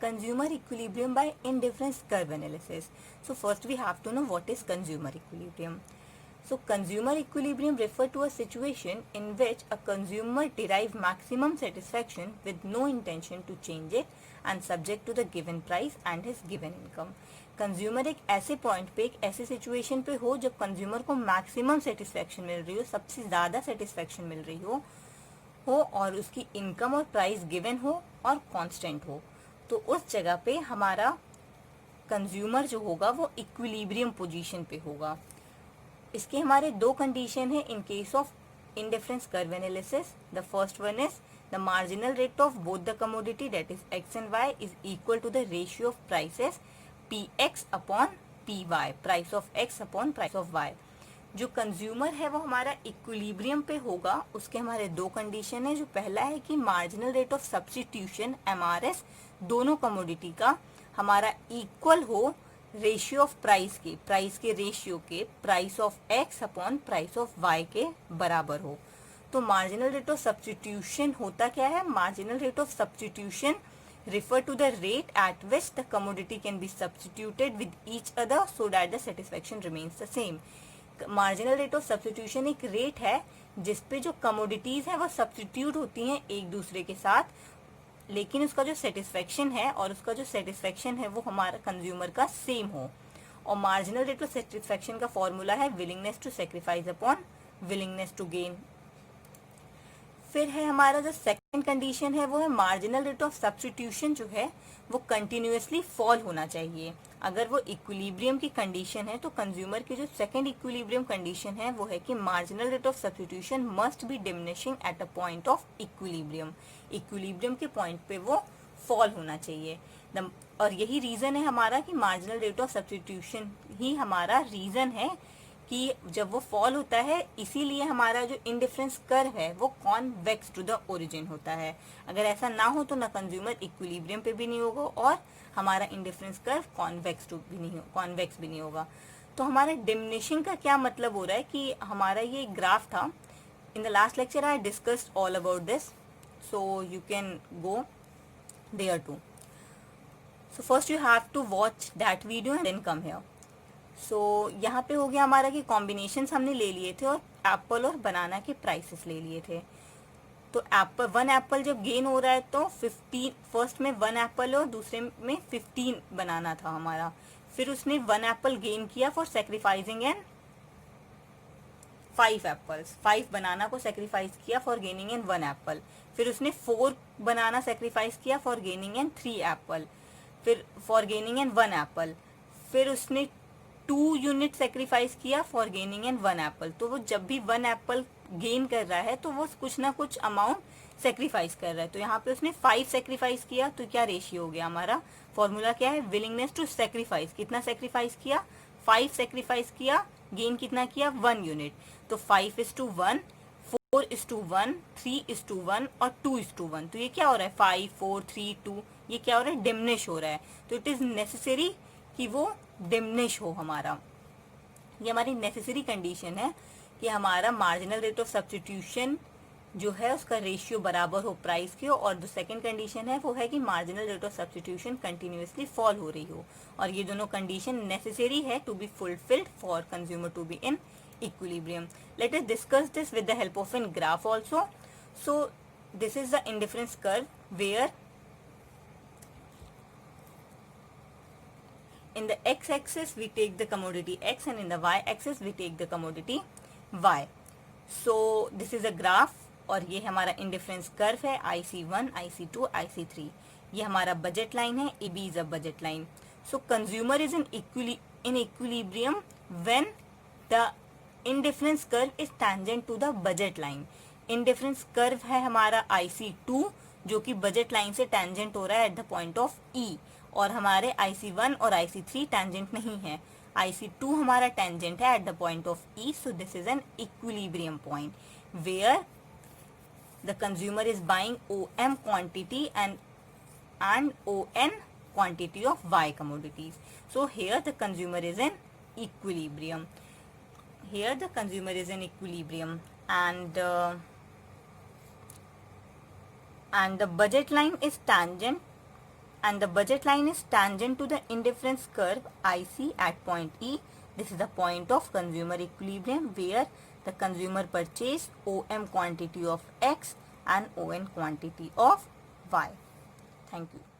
consumer equilibrium by indifference curve analysis. So first we have to know what is consumer equilibrium. So consumer equilibrium refer to a situation in which a consumer derive maximum satisfaction with no intention to change it and subject to the given price and his given income. Consumer एक ऐसे point पे, एक ऐसे situation पे हो जब consumer को maximum satisfaction मिल रही हो, सबसे ज़्यादा सेटिस्फेक्शन मिल रही हो और उसकी इनकम और प्राइस गिवन हो और कांस्टेंट हो, तो उस जगह पे हमारा कंज्यूमर जो होगा वो इक्विलिब्रियम पोजीशन पे होगा. इसके हमारे दो कंडीशन है in case of indifference curve analysis. The first one is the marginal rate of both the commodity, that is x and y, is equal to the ratio of prices px upon py, price of x upon price of y. जो consumer है वो हमारा equilibrium पे होगा. उसके हमारे दो condition है. जो पहला है कि marginal rate of substitution MRS दोनों कमोडिटी का हमारा इक्वल हो रेशियो ऑफ प्राइस के रेशियो के price of x upon price of y के बराबर हो. तो मार्जिनल रेट ऑफ सब्स्टिट्यूशन होता क्या है? Marginal rate of substitution refer to the rate at which the commodity can be substituted with each other so that the satisfaction remains the same. Marginal rate of substitution एक rate है जिसपे जो commodities है वो substitute होती हैं एक दूसरे के साथ, लेकिन उसका जो सेटिस्फेक्शन है और उसका जो सेटिस्फेक्शन है वो हमारा कंज्यूमर का सेम हो. और मार्जिनल रेट ऑफ सेटिस्फेक्शन का फॉर्मूला है willingness to sacrifice upon willingness to gain. फिर है हमारा जो सेकंड कंडीशन है वो है मार्जिनल रेट ऑफ सब्स्टिट्यूशन जो है वो कंटिन्यूअसली फॉल होना चाहिए. अगर वो इक्विलिब्रियम की कंडीशन है तो कंज्यूमर की जो सेकंड इक्विलिब्रियम कंडीशन है वो है कि marginal rate of substitution must be diminishing at a point of equilibrium. Equilibrium के पॉइंट पे वो फॉल होना चाहिए. और यही रीजन है हमारा कि मार्जिनल रेट ऑफ सब्स्टिट्यूशन ही हमारा रीजन है कि जब वो फॉल होता है, इसीलिए हमारा जो इंडिफरेंस कर्व है वो कॉन्वेक्स टू द ओरिजिन होता है. अगर ऐसा ना हो तो ना कंज्यूमर इक्विलिब्रियम पे भी नहीं होगा और हमारा इंडिफरेंस कर्व कॉन्वेक्स भी नहीं होगा. तो हमारे डिमिनिशिंग का क्या मतलब हो रहा है कि हमारा ये ग्राफ था. In the last lecture I discussed all about this, so you can go there too. So first you have to watch that video and then come here. So यहाँ पे हो गया हमारा कि कॉम्बिनेशंस हमने ले लिए थे और एप्पल और बनाना के प्राइसेस ले लिए थे. तो वन एप्पल जब गेन हो रहा है तो 15, फर्स्ट में 1 एप्पल और दूसरे में 15 बनाना था हमारा. फिर उसने 1 एप्पल गेन किया फॉर सेक्रीफाइसिंग एन 5 एप्पल्स. 5 बनाना को सेक्रीफाइस किया फॉर गेनिंग एन 1 एप्पल. फिर उसने 4 बनाना सेक्रीफाइस किया फॉर गेनिंग एन 3 एप्पल. फिर फॉर गेनिंग एन 1 एप्पल. फिर उसने 2 यूनिट सेक्रीफाइस किया फॉर गेनिंग एन 1 एप्पल. तो वो जब भी 1 एप्पल गेन कर रहा है तो वो कुछ ना कुछ अमाउंट सेक्रीफाइस कर रहा है. तो यहाँ पे उसने 5 सेक्रीफाइस किया. तो क्या रेशियो हो गया हमारा? फॉर्मूला क्या है? Willingness to sacrifice. कितना सेक्रीफाइस किया? 5 सेक्रीफाइस किया. गेन कितना किया? 1 यूनिट. तो 5:1, 4:1, 3:1 और 2:1. तो ये क्या हो रहा है? 5, 4, 3, 2. ये क्या हो रहा है? डिमिनिश हो रहा है. तो इट इज नेसेसरी कि वो डिमिनिश हो हमारा. ये हमारी नेसेसरी कंडीशन है कि हमारा मार्जिनल रेट ऑफ सब्स्टिट्यूशन जो है उसका रेशियो बराबर हो प्राइस के. और जो सेकंड कंडीशन है वो है कि marginal rate of substitution continuously fall हो रही हो. और ये दोनों कंडीशन नेसेसरी है to be fulfilled for consumer to be in equilibrium. Let us discuss this with the help of an graph also. So this is the indifference curve where in the x-axis we take the commodity x and in the y-axis we take the commodity y. So this is a graph और ये हमारा indifference curve है IC1, IC2, IC3. ये हमारा budget line है. AB is a budget line. So consumer is in equilibrium when the indifference curve is tangent to the budget line. Indifference curve है हमारा IC2 जो कि बजट लाइन से tangent हो रहा है at the point of E. और हमारे IC1 और IC3 टेंजेंट नहीं है. IC2 हमारा टेंजेंट है at the point of E. So this is an equilibrium point where the consumer is buying OM quantity and ON quantity of Y commodities. So here the consumer is in equilibrium. Here the consumer is in equilibrium and the budget line is tangent and the budget line is tangent to the indifference curve IC at point E. This is the point of consumer equilibrium where the consumer purchased OM quantity of X and ON quantity of Y. Thank you.